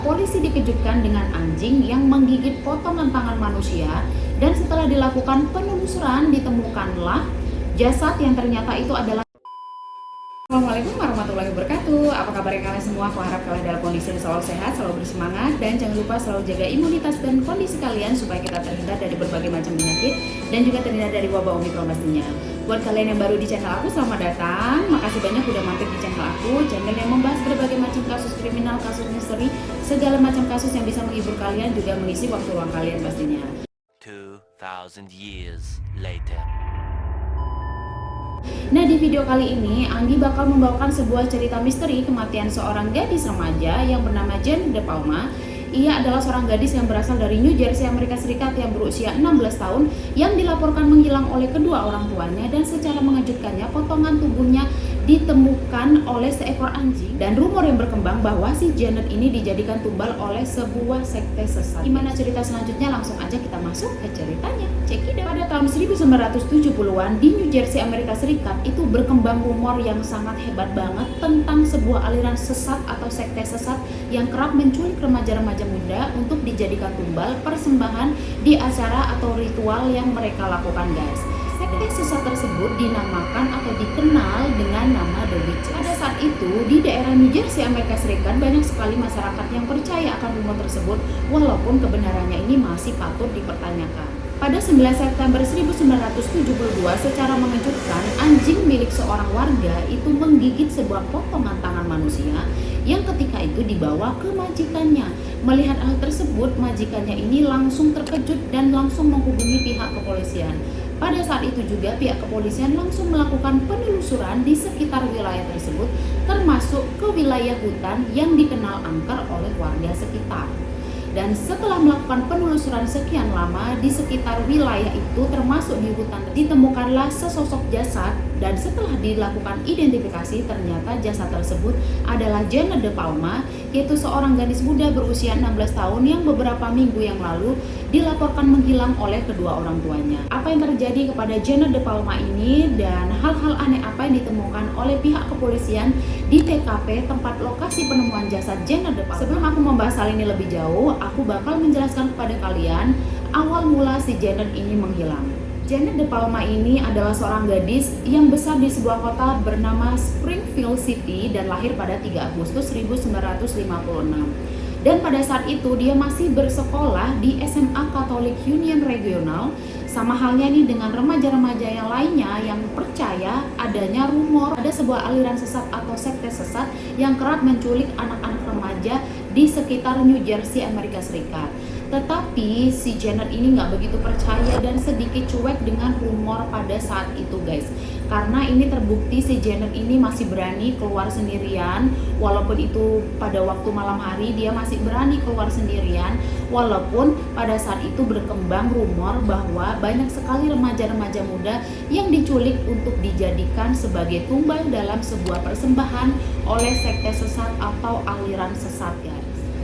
Polisi dikejutkan dengan anjing yang menggigit potongan tangan manusia dan setelah dilakukan penelusuran ditemukanlah jasad yang ternyata itu adalah. Assalamualaikum warahmatullahi wabarakatuh. Apa kabar kalian semua? Aku harap kalian dalam kondisi yang selalu sehat, selalu bersemangat, dan jangan lupa selalu jaga imunitas dan kondisi kalian supaya kita terhindar dari berbagai macam penyakit dan juga terhindar dari wabah Omikron pastinya. Buat kalian yang baru di channel aku, selamat datang. Makasih banyak udah mampir di channel aku, channel yang membahas berbagai macam kasus kriminal, kasus misteri, segala macam kasus yang bisa menghibur kalian, juga mengisi waktu luang kalian pastinya. 2000 years later. Nah, di video kali ini Anggi bakal membawakan sebuah cerita misteri kematian seorang gadis remaja yang bernama Janet De Palma. Ia adalah seorang gadis yang berasal dari New Jersey, Amerika Serikat yang berusia 16 tahun yang dilaporkan menghilang oleh kedua orang tuanya, dan secara mengejutkannya potongan tubuhnya ditemukan oleh seekor anjing, dan rumor yang berkembang bahwa si Janet ini dijadikan tumbal oleh sebuah sekte sesat. Gimana cerita selanjutnya? Langsung aja kita masuk ke ceritanya. Check it out. Pada tahun 1970-an di New Jersey, Amerika Serikat itu berkembang rumor yang sangat hebat banget tentang sebuah aliran sesat atau sekte sesat yang kerap menculik remaja-remaja muda untuk dijadikan tumbal persembahan di acara atau ritual yang mereka lakukan, guys. Sekte sesat tersebut dinamakan atau dikenal dengan nama The Witches. Pada saat itu, di daerah New Jersey, Amerika Serikat, banyak sekali masyarakat yang percaya akan rumor tersebut, walaupun kebenarannya ini masih patut dipertanyakan. Pada 9 September 1972, secara mengejutkan, anjing milik seorang warga itu menggigit sebuah potongan tangan manusia yang ketika itu dibawa ke majikannya. Melihat hal tersebut, majikannya ini langsung terkejut dan langsung menghubungi pihak kepolisian. Pada saat itu juga pihak kepolisian langsung melakukan penelusuran di sekitar wilayah tersebut, termasuk ke wilayah hutan yang dikenal angker oleh warga sekitar. Dan setelah melakukan penelusuran sekian lama di sekitar wilayah itu, termasuk di hutan, ditemukanlah sesosok jasad, dan setelah dilakukan identifikasi ternyata jasad tersebut adalah Janet De Palma, yaitu seorang gadis muda berusia 16 tahun yang beberapa minggu yang lalu dilaporkan menghilang oleh kedua orang tuanya. Apa yang terjadi kepada Janet De Palma ini dan hal-hal aneh apa yang ditemukan oleh pihak kepolisian di TKP tempat lokasi penemuan jasad Janet De Palma. Sebelum aku membahas hal ini lebih jauh, aku bakal menjelaskan kepada kalian awal mula si Janet ini menghilang. Janet De Palma ini adalah seorang gadis yang besar di sebuah kota bernama Springfield City dan lahir pada 3 Agustus 1956. Dan pada saat itu dia masih bersekolah di SMA Catholic Union Regional. Sama halnya nih dengan remaja-remaja yang lainnya yang percaya adanya rumor ada sebuah aliran sesat atau sekte sesat yang kerap menculik anak-anak remaja di sekitar New Jersey, Amerika Serikat. Tetapi si Janet ini nggak begitu percaya dan sedikit cuek dengan rumor pada saat itu, guys. Karena ini terbukti si Janet ini masih berani keluar sendirian, walaupun itu pada waktu malam hari dia masih berani keluar sendirian, walaupun pada saat itu berkembang rumor bahwa banyak sekali remaja-remaja muda yang diculik untuk dijadikan sebagai tumbal dalam sebuah persembahan oleh sekte sesat atau aliran sesat, guys.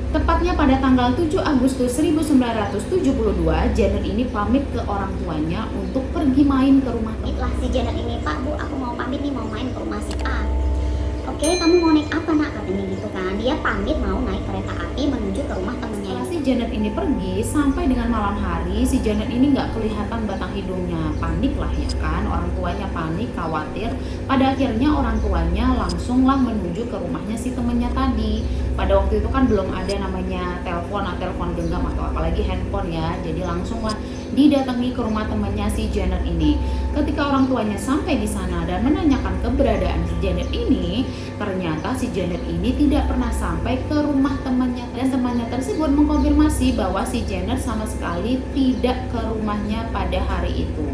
Tepatnya pada tanggal 7 Agustus 1972, Janet ini pamit ke orang tuanya untuk pergi main ke rumah teman. Itulah si Janet ini, "Pak, Bu, aku mau pamit nih, mau main ke rumah si A." "Oke, kamu mau naik apa, Nak?" katanya gitu kan. Dia pamit mau naik kereta api menuju ke rumah temennya. Setelah si Janet ini pergi, sampai dengan malam hari, si Janet ini nggak kelihatan batang hidungnya. Panik lah ya kan, orang tuanya panik, khawatir. Pada akhirnya orang tuanya langsunglah menuju ke rumahnya si temennya tadi. Pada waktu itu kan belum ada namanya telepon genggam atau apalagi handphone ya, jadi langsunglah didatangi ke rumah temannya si Janet ini. Ketika orang tuanya sampai di sana dan menanyakan keberadaan si Janet ini, ternyata si Janet ini tidak pernah sampai ke rumah temannya, dan temannya tersebut mengkonfirmasi bahwa si Janet sama sekali tidak ke rumahnya pada hari itu.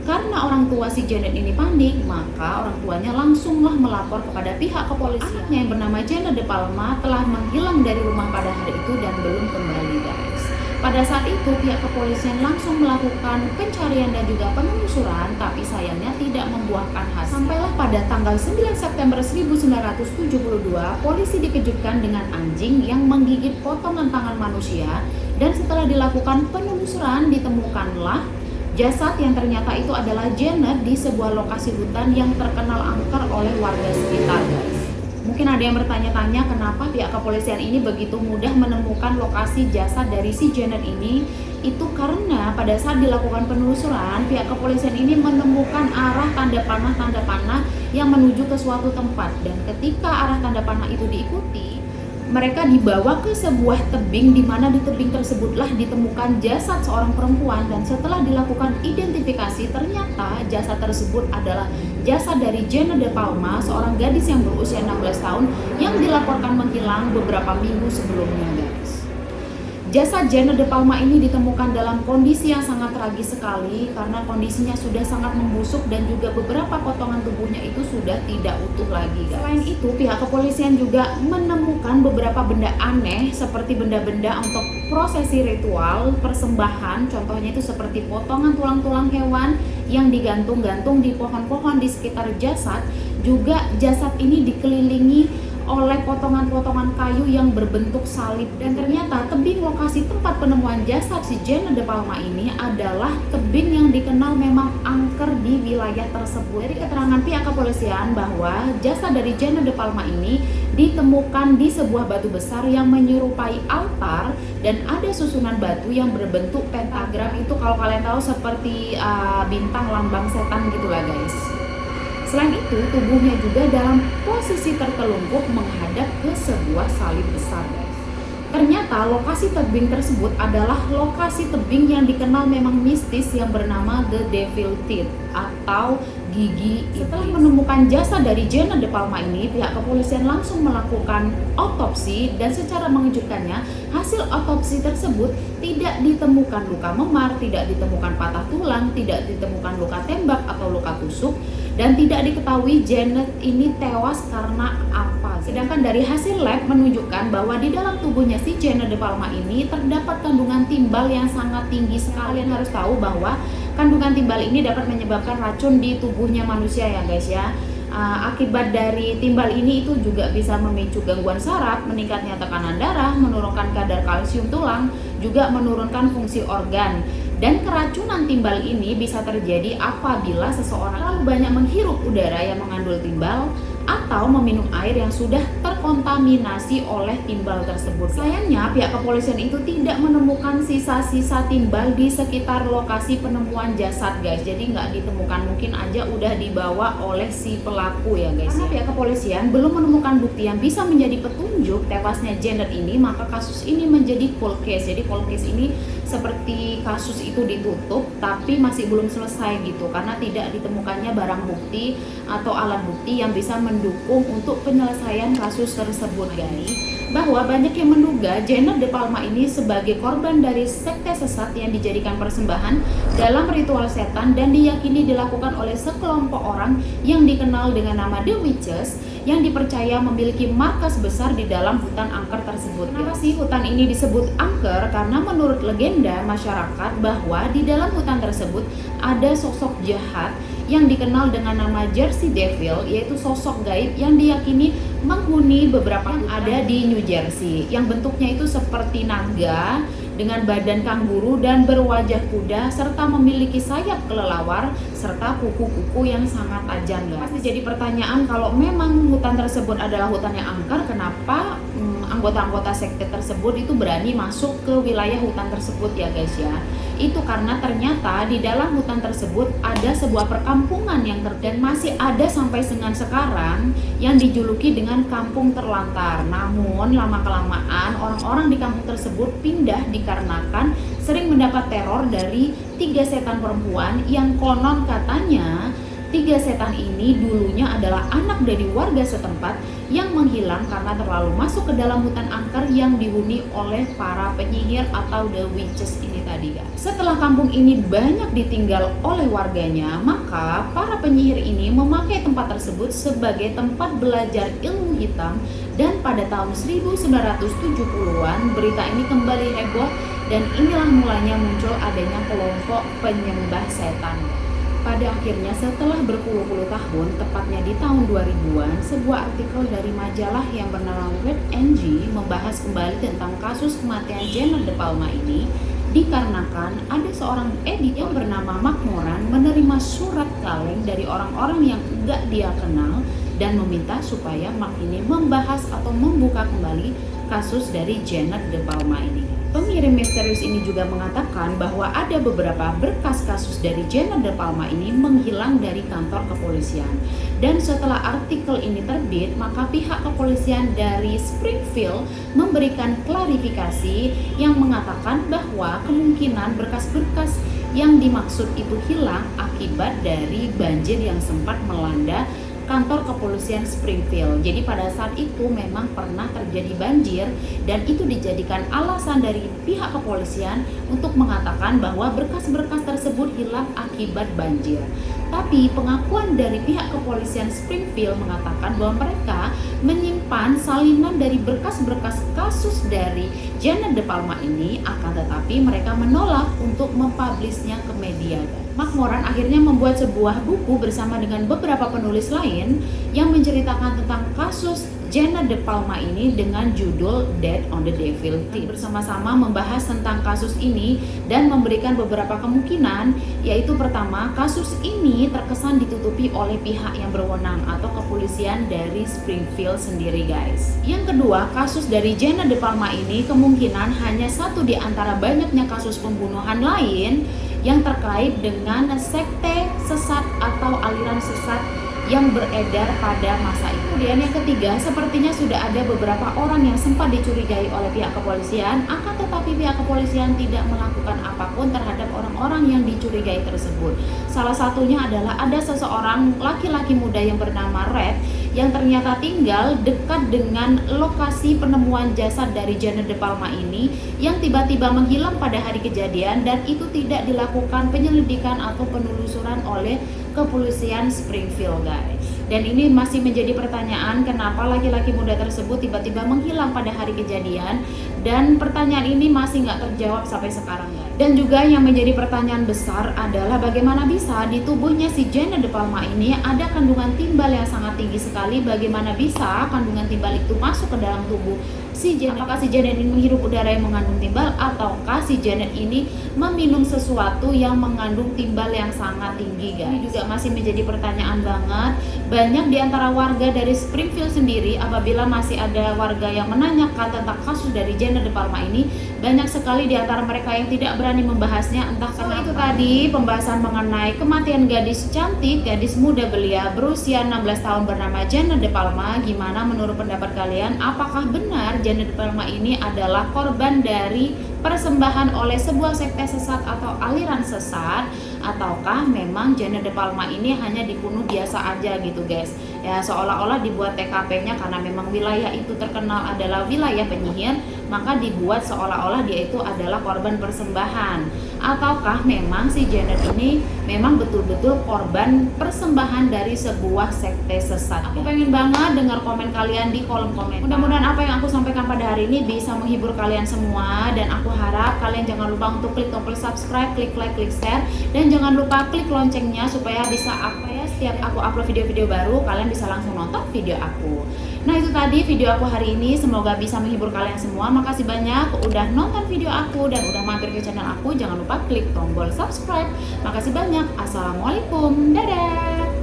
Karena orang tua si Janet ini panik, maka orang tuanya langsunglah melapor kepada pihak kepolisian. Anaknya yang bernama Janet De Palma telah menghilang dari rumah pada hari itu dan belum kembali, guys. Pada saat itu pihak kepolisian langsung melakukan pencarian dan juga penelusuran, tapi sayangnya tidak membuahkan hasil. Sampailah pada tanggal 9 September 1972, polisi dikejutkan dengan anjing yang menggigit potongan tangan manusia, dan setelah dilakukan penelusuran ditemukanlah jasad yang ternyata itu adalah Janet di sebuah lokasi hutan yang terkenal angker oleh warga sekitar, guys. Mungkin ada yang bertanya-tanya kenapa pihak kepolisian ini begitu mudah menemukan lokasi jasad dari si Janet ini. Itu karena pada saat dilakukan penelusuran, pihak kepolisian ini menemukan arah tanda panah yang menuju ke suatu tempat. Dan ketika arah tanda panah itu diikuti, mereka dibawa ke sebuah tebing di mana di tebing tersebutlah ditemukan jasad seorang perempuan, dan setelah dilakukan identifikasi ternyata jasad tersebut adalah jasad dari Janet De Palma, seorang gadis yang berusia 16 tahun yang dilaporkan menghilang beberapa minggu sebelumnya, guys. Jasad Janet De Palma ini ditemukan dalam kondisi yang sangat tragis sekali karena kondisinya sudah sangat membusuk dan juga beberapa potongan tubuhnya itu sudah tidak utuh lagi, guys. Selain itu, pihak kepolisian juga menemukan beberapa benda aneh seperti benda-benda untuk prosesi ritual persembahan. Contohnya itu seperti potongan tulang-tulang hewan yang digantung-gantung di pohon-pohon di sekitar jasad. Juga jasad ini dikelilingi oleh potongan-potongan kayu yang berbentuk salib. Dan ternyata tebing lokasi tempat penemuan jasad si Janet De Palma ini adalah tebing yang dikenal memang angker di wilayah tersebut. Dari keterangan pihak kepolisian bahwa jasad dari Janet De Palma ini ditemukan di sebuah batu besar yang menyerupai altar dan ada susunan batu yang berbentuk pentagram. Itu kalau kalian tahu seperti bintang lambang setan gitulah, guys. Selain itu, tubuhnya juga dalam posisi tertelungkup menghadap ke sebuah salib besar, guys. Ternyata lokasi tebing tersebut adalah lokasi tebing yang dikenal memang mistis yang bernama The Devil Teeth atau gigi iblis. Setelah menemukan jasad dari Janet De Palma ini, pihak kepolisian langsung melakukan otopsi dan secara mengejutkannya hasil otopsi tersebut tidak ditemukan luka memar, tidak ditemukan patah tulang, tidak ditemukan luka tembak atau luka tusuk, dan tidak diketahui Janet ini tewas karena apa. Sedangkan dari hasil lab menunjukkan bahwa di dalam tubuhnya si Janet De Palma ini terdapat kandungan timbal yang sangat tinggi sekali. Kalian harus tahu bahwa kandungan timbal ini dapat menyebabkan racun di tubuhnya manusia ya, guys ya. Akibat dari timbal ini itu juga bisa memicu gangguan saraf, meningkatnya tekanan darah, menurunkan kadar kalsium tulang, juga menurunkan fungsi organ. Dan keracunan timbal ini bisa terjadi apabila seseorang terlalu banyak menghirup udara yang mengandung timbal atau meminum air yang sudah terkontaminasi oleh timbal tersebut. Sayangnya pihak kepolisian itu tidak menemukan sisa-sisa timbal di sekitar lokasi penemuan jasad, guys. Jadi nggak ditemukan, mungkin aja udah dibawa oleh si pelaku ya, guys. Karena pihak kepolisian belum menemukan bukti yang bisa menjadi petunjuk tewasnya Janet ini, maka kasus ini menjadi cold case. Jadi cold case ini seperti kasus itu ditutup tapi masih belum selesai gitu, karena tidak ditemukannya barang bukti atau alat bukti yang bisa mendukung untuk penyelesaian kasus tersebut, guys. Bahwa banyak yang menduga Janet De Palma ini sebagai korban dari sekte sesat yang dijadikan persembahan dalam ritual setan dan diyakini dilakukan oleh sekelompok orang yang dikenal dengan nama The Witches yang dipercaya memiliki markas besar di dalam hutan angker tersebut. Kenapa sih hutan ini disebut angker? Karena menurut legenda masyarakat bahwa di dalam hutan tersebut ada sosok jahat yang dikenal dengan nama Jersey Devil, yaitu sosok gaib yang diyakini menghuni beberapa yang ada di New Jersey, yang bentuknya itu seperti naga dengan badan kanguru dan berwajah kuda serta memiliki sayap kelelawar serta kuku-kuku yang sangat tajam, guys. Pasti jadi pertanyaan, kalau memang hutan tersebut adalah hutan yang angker, kenapa anggota-anggota sekte tersebut itu berani masuk ke wilayah hutan tersebut ya, guys ya. Itu karena ternyata di dalam hutan tersebut ada sebuah perkampungan yang dan masih ada sampai dengan sekarang yang dijuluki dengan kampung terlantar. Namun lama-kelamaan orang-orang di kampung tersebut pindah dikarenakan sering mendapat teror dari 3 setan perempuan yang konon katanya 3 setan ini dulunya adalah anak dari warga setempat yang menghilang karena terlalu masuk ke dalam hutan angker yang dihuni oleh para penyihir atau The Witches ini tadi, guys. Setelah kampung ini banyak ditinggal oleh warganya, maka para penyihir ini memakai tempat tersebut sebagai tempat belajar ilmu hitam, dan pada tahun 1970-an berita ini kembali heboh dan inilah mulanya muncul adanya kelompok penyembah setan. Pada akhirnya setelah berpuluh-puluh tahun, tepatnya di tahun 2000-an, sebuah artikel dari majalah yang bernama Red NG membahas kembali tentang kasus kematian Janet De Palma ini, dikarenakan ada seorang editor yang bernama Mark Moran menerima surat kaleng dari orang-orang yang enggak dia kenal dan meminta supaya Mark ini membahas atau membuka kembali kasus dari Janet De Palma ini. Pengirim misterius ini juga mengatakan bahwa ada beberapa berkas kasus dari Janet De Palma ini menghilang dari kantor kepolisian. Dan setelah artikel ini terbit, maka pihak kepolisian dari Springfield memberikan klarifikasi yang mengatakan bahwa kemungkinan berkas-berkas yang dimaksud itu hilang akibat dari banjir yang sempat melanda kantor kepolisian Springfield. Jadi pada saat itu memang pernah terjadi banjir dan itu dijadikan alasan dari pihak kepolisian untuk mengatakan bahwa berkas-berkas tersebut hilang akibat banjir. Tapi pengakuan dari pihak kepolisian Springfield mengatakan bahwa mereka menyimpan salinan dari berkas-berkas kasus dari Janet De Palma ini, akan tetapi mereka menolak untuk mempublishnya ke media. Mark Moran akhirnya membuat sebuah buku bersama dengan beberapa penulis lain yang menceritakan tentang kasus Janet De Palma ini dengan judul Dead on the Devil Tip. Bersama-sama membahas tentang kasus ini dan memberikan beberapa kemungkinan, yaitu pertama, kasus ini terkesan ditutupi oleh pihak yang berwenang atau kepolisian dari Springfield sendiri, guys. Yang kedua, kasus dari Janet De Palma ini kemungkinan hanya satu di antara banyaknya kasus pembunuhan lain yang terkait dengan sekte sesat atau aliran sesat yang beredar pada masa itu. Kemudian yang ketiga, sepertinya sudah ada beberapa orang yang sempat dicurigai oleh pihak kepolisian, akan tetapi pihak kepolisian tidak melakukan apapun terhadap orang-orang yang dicurigai tersebut. Salah satunya adalah ada seseorang laki-laki muda yang bernama Red yang ternyata tinggal dekat dengan lokasi penemuan jasad dari Janet De Palma ini yang tiba-tiba menghilang pada hari kejadian, dan itu tidak dilakukan penyelidikan atau penelusuran oleh kepolisian Springfield, guys. Dan ini masih menjadi pertanyaan, kenapa laki-laki muda tersebut tiba-tiba menghilang pada hari kejadian, dan pertanyaan ini masih nggak terjawab sampai sekarang, guys. Dan juga yang menjadi pertanyaan besar adalah bagaimana bisa di tubuhnya si Janet De Palma ini ada kandungan timbal yang sangat tinggi sekali. Bagaimana bisa kandungan timbal itu masuk ke dalam tubuh si Janet? Apakah si Janet ini menghirup udara yang mengandung timbal, ataukah si Janet ini meminum sesuatu yang mengandung timbal yang sangat tinggi, guys? Ini juga masih menjadi pertanyaan banget. Banyak di antara warga dari Springfield sendiri, apabila masih ada warga yang menanyakan tentang kasus dari Janet De Palma ini, banyak sekali di antara mereka yang tidak berani membahasnya, entah karena itu tadi pembahasan mengenai kematian gadis cantik, gadis muda belia berusia 16 tahun bernama Janet De Palma. Gimana menurut pendapat kalian? Apakah benar Janet De Palma ini adalah korban dari persembahan oleh sebuah sekte sesat atau aliran sesat, ataukah memang Janet De Palma ini hanya dibunuh biasa aja gitu, guys? Ya, seolah-olah dibuat TKP-nya karena memang wilayah itu terkenal adalah wilayah penyihir, maka dibuat seolah-olah dia itu adalah korban persembahan. Ataukah memang si Janet ini memang betul-betul korban persembahan dari sebuah sekte sesat? Aku pengen banget dengar komen kalian di kolom komen. Mudah-mudahan apa yang aku sampaikan pada hari ini bisa menghibur kalian semua, dan aku harap kalian jangan lupa untuk klik tombol subscribe, klik like, klik share, dan jangan lupa klik loncengnya supaya bisa setiap aku upload video-video baru kalian bisa langsung nonton video aku. Nah, itu tadi video aku hari ini, semoga bisa menghibur kalian semua. Makasih banyak udah nonton video aku dan udah mampir ke channel aku. Jangan lupa klik tombol subscribe. Makasih banyak. Assalamualaikum, dadah.